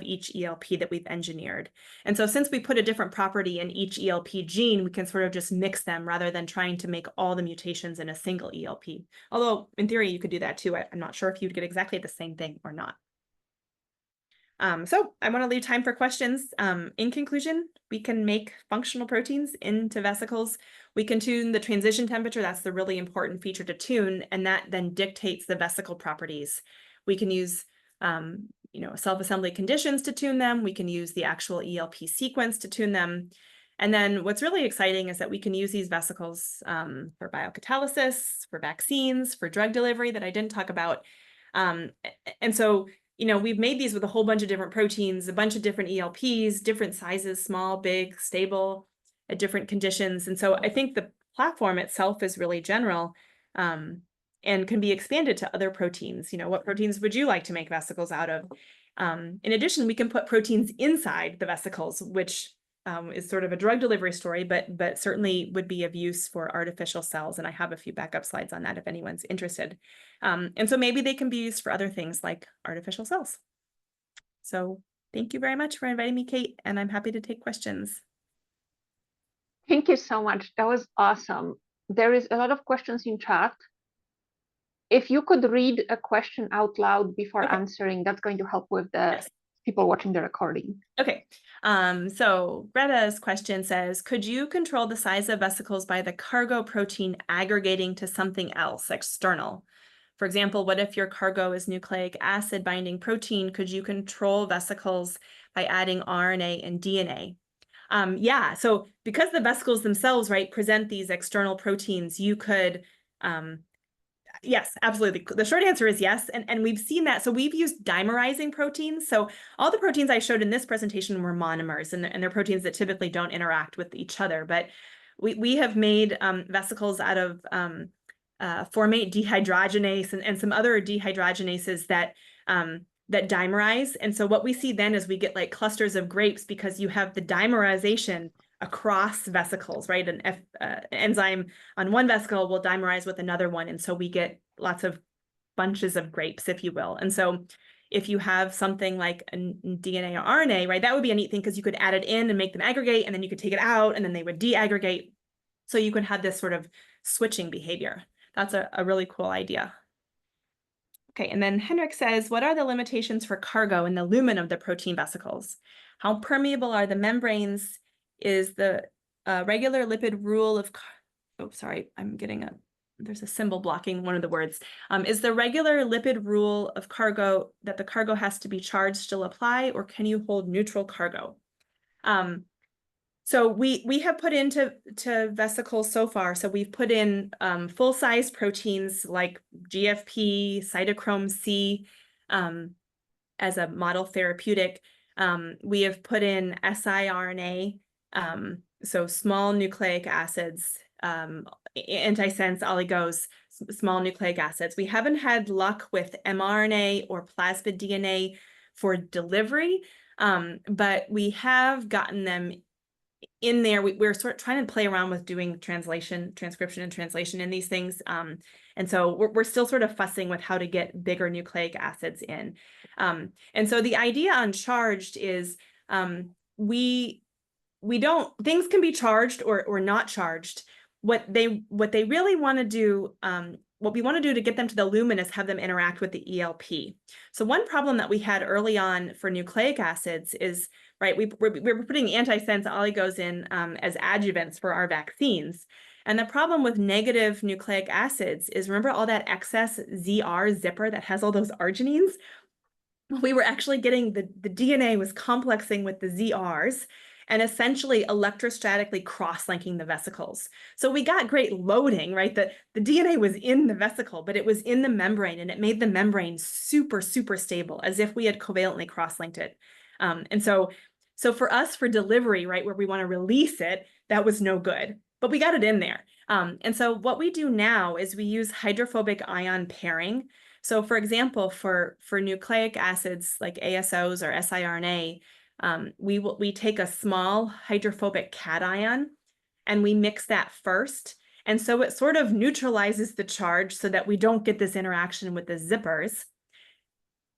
each ELP that we've engineered. And so since we put a different property in each ELP gene, we can sort of just mix them rather than trying to make all the mutations in a single ELP. Although in theory, you could do that too. I'm not sure if you'd get exactly the same thing or not. So I want to leave time for questions. In conclusion, we can make functional proteins into vesicles. We can tune the transition temperature. That's the really important feature to tune. And that then dictates the vesicle properties. We can use self-assembly conditions to tune them. We can use the actual ELP sequence to tune them. And then what's really exciting is that we can use these vesicles for biocatalysis, for vaccines, for drug delivery that I didn't talk about. And so, we've made these with a whole bunch of different proteins, a bunch of different ELPs, different sizes, small, big, stable, at different conditions. And so I think the platform itself is really general, and can be expanded to other proteins. What proteins would you like to make vesicles out of? In addition, we can put proteins inside the vesicles, which is sort of a drug delivery story, but certainly would be of use for artificial cells. And I have a few backup slides on that if anyone's interested. And so maybe they can be used for other things like artificial cells. So thank you very much for inviting me, Kate, and I'm happy to take questions. Thank you so much. That was awesome. There is a lot of questions in chat. If you could read a question out loud before answering, that's going to help with the people watching the recording. Okay. So Greta's question says, could you control the size of vesicles by the cargo protein aggregating to something else external? For example, what if your cargo is nucleic acid binding protein? Could you control vesicles by adding RNA and DNA? Yeah, so because the vesicles themselves, right, present these external proteins, you could, yes, absolutely. The short answer is yes. And we've seen that. So we've used dimerizing proteins. So all the proteins I showed in this presentation were monomers, and they're proteins that typically don't interact with each other. But we have made vesicles out of formate dehydrogenase and some other dehydrogenases that dimerize. And so what we see then is we get like clusters of grapes because you have the dimerization across vesicles, right? An enzyme on one vesicle will dimerize with another one. And so we get lots of bunches of grapes, if you will. And so if you have something like a DNA or RNA, right, that would be a neat thing because you could add it in and make them aggregate, and then you could take it out and then they would deaggregate. So you could have this sort of switching behavior. That's a really cool idea. Okay, and then Henrik says, what are the limitations for cargo in the lumen of the protein vesicles? How permeable are the membranes? Is the regular lipid rule of, oh, sorry, there's a symbol blocking one of the words. Is the regular lipid rule of cargo that the cargo has to be charged still apply, or can you hold neutral cargo? So we have put into vesicles so far. So we've put in full-size proteins like GFP, cytochrome C as a model therapeutic. We have put in siRNA, so small nucleic acids, antisense oligos, small nucleic acids. We haven't had luck with mRNA or plasmid DNA for delivery, but we have gotten them in there. We're sort of trying to play around with doing transcription and translation in these things. And so we're still sort of fussing with how to get bigger nucleic acids in. And so the idea on charged is things can be charged or not charged. What they really want to do, what we want to do to get them to the lumen is have them interact with the ELP. So one problem that we had early on for nucleic acids is, right, we're putting antisense oligos in as adjuvants for our vaccines. And the problem with negative nucleic acids is, remember all that excess ZR zipper that has all those arginines? We were actually getting the DNA was complexing with the ZRs and essentially electrostatically cross-linking the vesicles. So we got great loading, right? The DNA was in the vesicle, but it was in the membrane, and it made the membrane super, super stable, as if we had covalently cross-linked it. And so for us, for delivery, right, where we want to release it, that was no good, but we got it in there. And so what we do now is we use hydrophobic ion pairing. So for example, for nucleic acids like ASOs or siRNA, we take a small hydrophobic cation and we mix that first. And so it sort of neutralizes the charge so that we don't get this interaction with the zippers.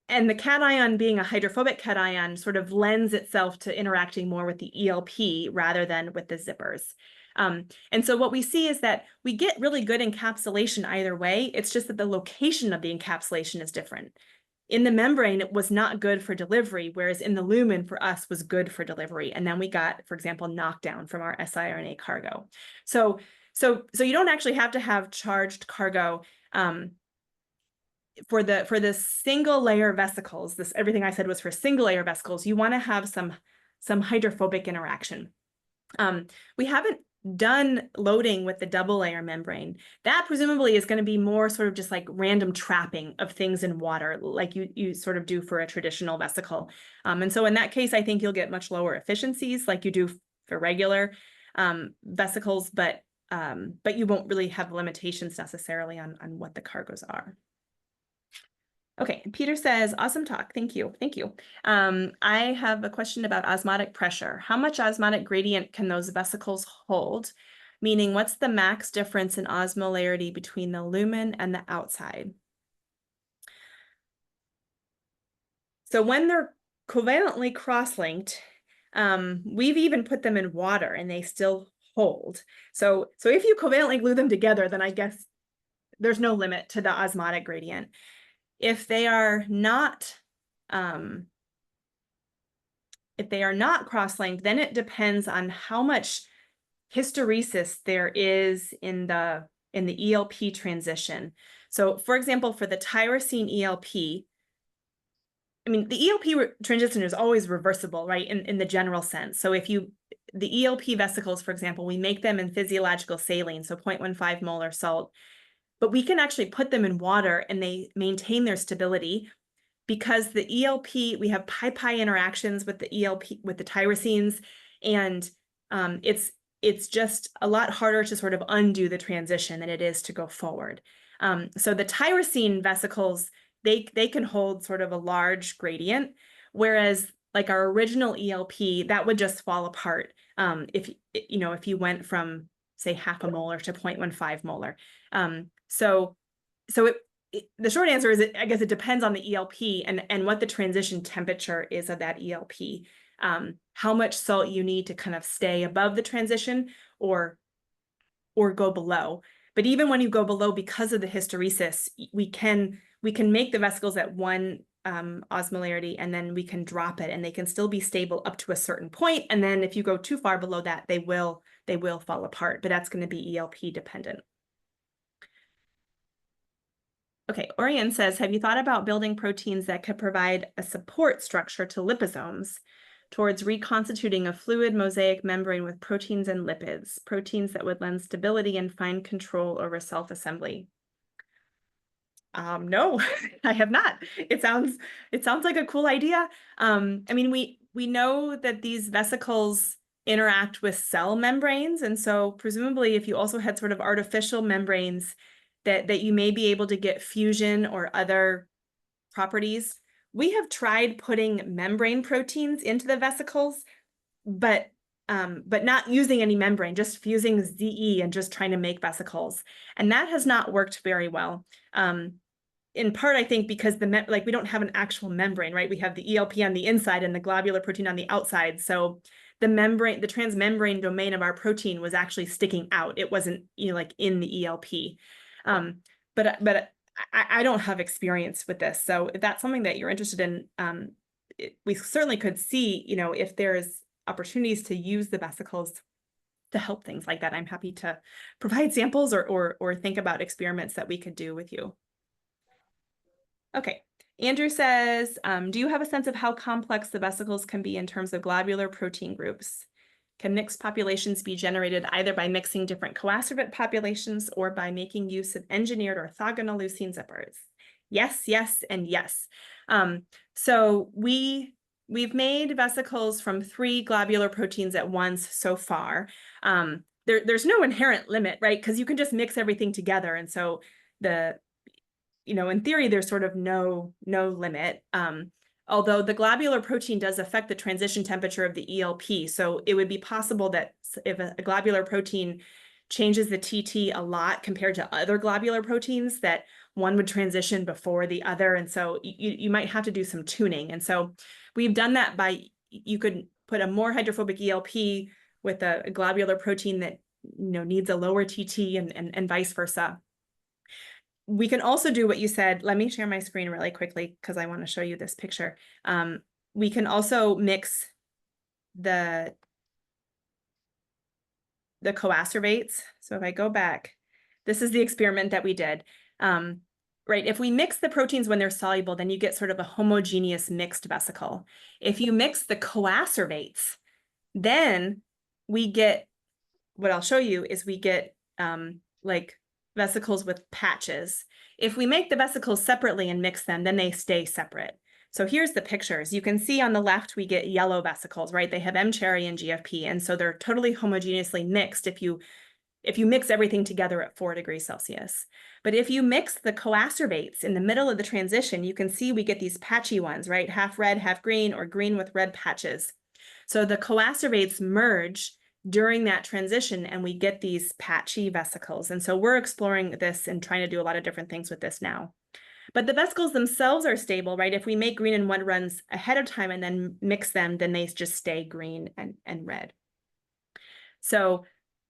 And the cation, being a hydrophobic cation, sort of lends itself to interacting more with the ELP rather than with the zippers. And so what we see is that we get really good encapsulation either way. It's just that the location of the encapsulation is different. In the membrane, it was not good for delivery, whereas in the lumen for us was good for delivery. And then we got, for example, knockdown from our siRNA cargo. So you don't actually have to have charged cargo for the single layer vesicles. This, everything I said was for single layer vesicles. You want to have some hydrophobic interaction. We haven't done loading with the double layer membrane. That presumably is going to be more sort of just like random trapping of things in water, like you sort of do for a traditional vesicle. And so in that case, I think you'll get much lower efficiencies like you do for regular vesicles, but but you won't really have limitations necessarily on what the cargoes are. Okay, Peter says, awesome talk. Thank you. Thank you. I have a question about osmotic pressure. How much osmotic gradient can those vesicles hold? Meaning, what's the max difference in osmolarity between the lumen and the outside? So when they're covalently cross-linked, we've even put them in water and they still hold. So if you covalently glue them together, then I guess there's no limit to the osmotic gradient. If they are not cross-linked, then it depends on how much hysteresis there is in the ELP transition. So for example, for the tyrosine ELP, I mean, the ELP transition is always reversible, right, in the general sense. So if the ELP vesicles, for example, we make them in physiological saline, so 0.15 molar salt, but we can actually put them in water and they maintain their stability because the ELP, we have pi-pi interactions with the ELP, with the tyrosines, and it's just a lot harder to sort of undo the transition than it is to go forward. So the tyrosine vesicles, they can hold sort of a large gradient, whereas like our original ELP, that would just fall apart if you went from say 0.5 molar to 0.15 molar. So the short answer is, I guess it depends on the ELP and what the transition temperature is of that ELP. How much salt you need to kind of stay above the transition or go below. But even when you go below, because of the hysteresis, we can make the vesicles at one osmolarity, and then we can drop it and they can still be stable up to a certain point. And then if you go too far below that, they will fall apart, but that's going to be ELP dependent. Okay, Orion says, have you thought about building proteins that could provide a support structure to liposomes towards reconstituting a fluid mosaic membrane with proteins and lipids, proteins that would lend stability and fine control over self-assembly? No, I have not. It sounds like a cool idea. I mean, we know that these vesicles interact with cell membranes, and so presumably if you also had sort of artificial membranes that you may be able to get fusion or other properties. We have tried putting membrane proteins into the vesicles, but not using any membrane, just fusing ZE and just trying to make vesicles. And that has not worked very well. In part, I think because we don't have an actual membrane, right? We have the ELP on the inside and the globular protein on the outside. So the transmembrane domain of our protein was actually sticking out. It wasn't, like in the ELP. But I don't have experience with this. So if that's something that you're interested in, we certainly could see, if there's opportunities to use the vesicles to help things like that. I'm happy to provide samples or think about experiments that we could do with you. Okay, Andrew says, do you have a sense of how complex the vesicles can be in terms of globular protein groups? Can mixed populations be generated either by mixing different coacervate populations or by making use of engineered orthogonal leucine zippers? Yes, yes, and yes. So we've made vesicles from 3 globular proteins at once so far. There's no inherent limit, right? Because you can just mix everything together. And so in theory, there's sort of no limit. Although the globular protein does affect the transition temperature of the ELP. So it would be possible that if a globular protein changes the TT a lot compared to other globular proteins, that one would transition before the other. And so you might have to do some tuning. And so we've done that by, you could put a more hydrophobic ELP with a globular protein that needs a lower TT and vice versa. We can also do what you said. Let me share my screen really quickly because I want to show you this picture. We can also mix the coacervates. So if I go back, this is the experiment that we did. Right, if we mix the proteins when they're soluble, then you get sort of a homogeneous mixed vesicle. If you mix the coacervates, then we get, what I'll show you is we get like vesicles with patches. If we make the vesicles separately and mix them, then they stay separate. So here's the pictures. You can see on the left, we get yellow vesicles, right? They have M cherry and GFP. And so they're totally homogeneously mixed if you if you mix everything together at 4 degrees Celsius. But if you mix the coacervates in the middle of the transition, you can see we get these patchy ones, right? Half red, half green, or green with red patches. So the coacervates merge during that transition and we get these patchy vesicles. And so we're exploring this and trying to do a lot of different things with this now. But the vesicles themselves are stable, right? If we make green and red runs ahead of time and then mix them, then they just stay green and red. So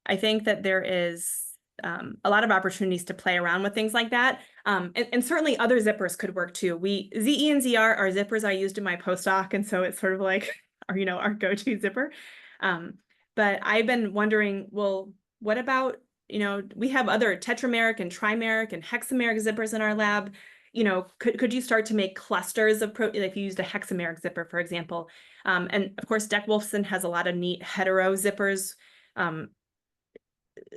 I think that there is a lot of opportunities to play around with things like that. And certainly other zippers could work too. ZE and ZR are zippers I used in my postdoc. And so it's sort of like, our go-to zipper. But I've been wondering, well, what about, we have other tetrameric and trimeric and hexameric zippers in our lab. Could you start to make clusters of protein if you used a hexameric zipper, for example? And of course, Deck Wolfson has a lot of neat hetero zippers.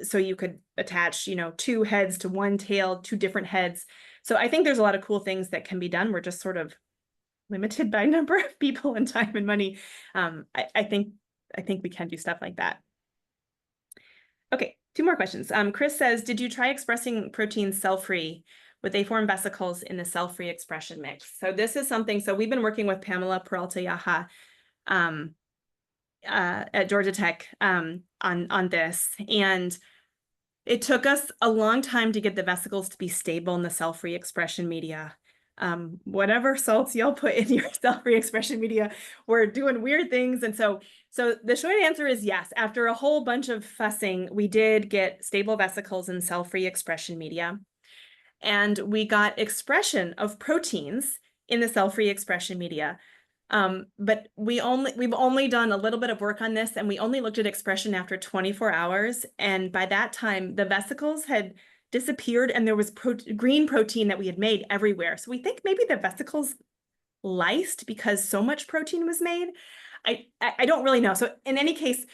So you could attach, 2 heads to 1 tail, 2 different heads. So I think there's a lot of cool things that can be done. We're just sort of limited by number of people and time and money. I think we can do stuff like that. Okay, 2 more questions. Chris says, did you try expressing proteins cell-free? Would they form vesicles in the cell-free expression mix? So this is something, so we've been working with Pamela Peralta-Yaha at Georgia Tech on this. And it took us a long time to get the vesicles to be stable in the cell-free expression media. Whatever salts y'all put in your cell-free expression media, we're doing weird things. And so the short answer is yes. After a whole bunch of fussing, we did get stable vesicles in cell-free expression media. And we got expression of proteins in the cell-free expression media. But we've only done a little bit of work on this, and we only looked at expression after 24 hours. And by that time, the vesicles had disappeared and there was green protein that we had made everywhere. So we think maybe the vesicles lysed because so much protein was made. I don't really know. So in any case,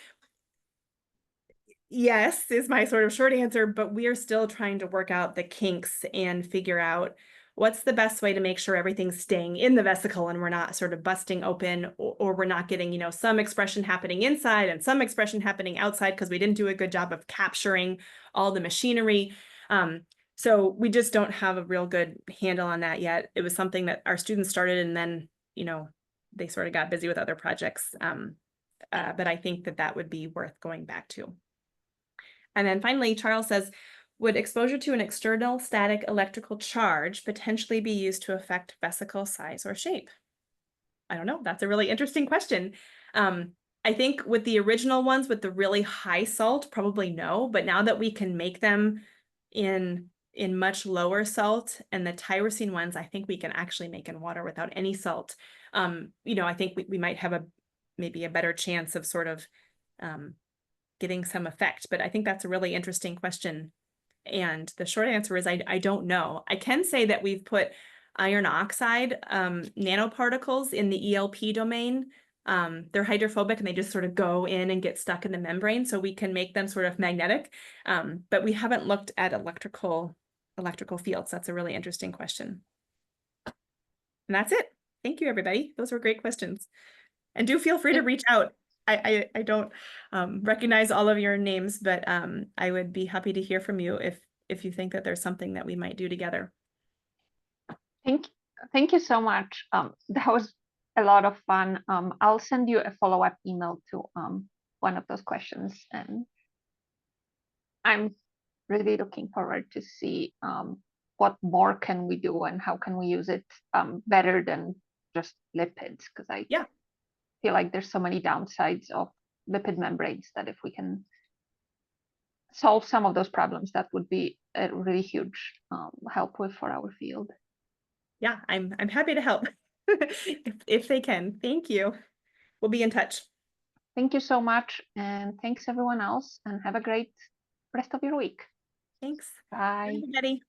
yes, is my sort of short answer, but we are still trying to work out the kinks and figure out what's the best way to make sure everything's staying in the vesicle and we're not sort of busting open, or we're not getting, some expression happening inside and some expression happening outside because we didn't do a good job of capturing all the machinery. So we just don't have a real good handle on that yet. It was something that our students started and then, they sort of got busy with other projects. But I think that would be worth going back to. And then finally, Charles says, would exposure to an external static electrical charge potentially be used to affect vesicle size or shape? I don't know. That's a really interesting question. I think with the original ones with the really high salt, probably no. But now that we can make them in much lower salt, and the tyrosine ones, I think we can actually make in water without any salt. I think we might have maybe a better chance of sort of getting some effect. But I think that's a really interesting question. And the short answer is I don't know. I can say that we've put iron oxide nanoparticles in the ELP domain. They're hydrophobic and they just sort of go in and get stuck in the membrane. So we can make them sort of magnetic. But we haven't looked at electrical fields. That's a really interesting question. And that's it. Thank you, everybody. Those were great questions. And do feel free to reach out. I don't recognize all of your names, but I would be happy to hear from you if you think that there's something that we might do together. Thank you so much. That was a lot of fun. I'll send you a follow-up email to one of those questions, and I'm really looking forward to see what more can we do and how can we use it better than just lipids, because I feel like there's so many downsides of lipid membranes that if we can solve some of those problems, that would be a really huge help for our field. Yeah, I'm happy to help if they can. Thank you. We'll be in touch. Thank you so much, and thanks everyone else, and have a great rest of your week. Thanks. Bye. Bye, everybody.